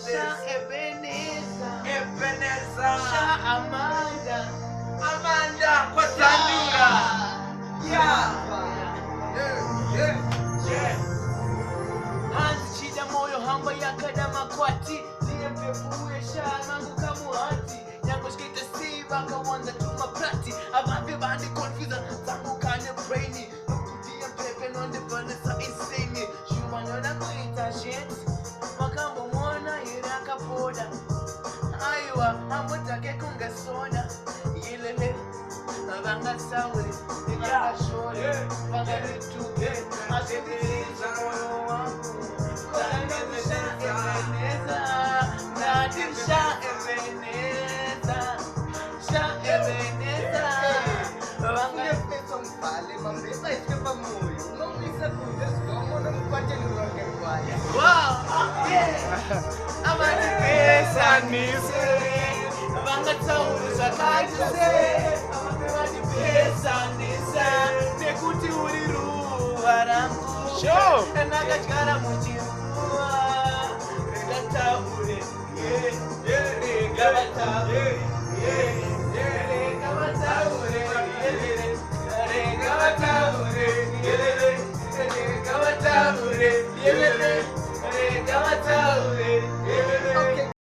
Sha Ebenezer. Sha Amanda. Amanda kwa Tandura. Yeah. Hanzi chida moyo hamba yakada makwati. DMP fuwe sha nangu kamuhati. Nyango shkita si baka wanda tuma prati. Ababe bandi confusion zangu kane brainy. DMP pen on the bonnet insane. Shumanona kuita shit. Makambo mwana iraka poda. Aiwa hamutake kunga soda. Yelele Banga sawe, banga shore, banga rituke, asibiriza moyo wangu. Sha Ebenezer, Sha Ebenezer, Sha Ebenezer. Banga peso mpale, mambeba iskapa moyo. Nomisa kudeskomo, nomupate nuronge kwaya. Wow, yeah. Amani pesa nise, banga tauza kajise. Nekuti uriruwa rangu Enakachkara muchiruwa Regataure Regataure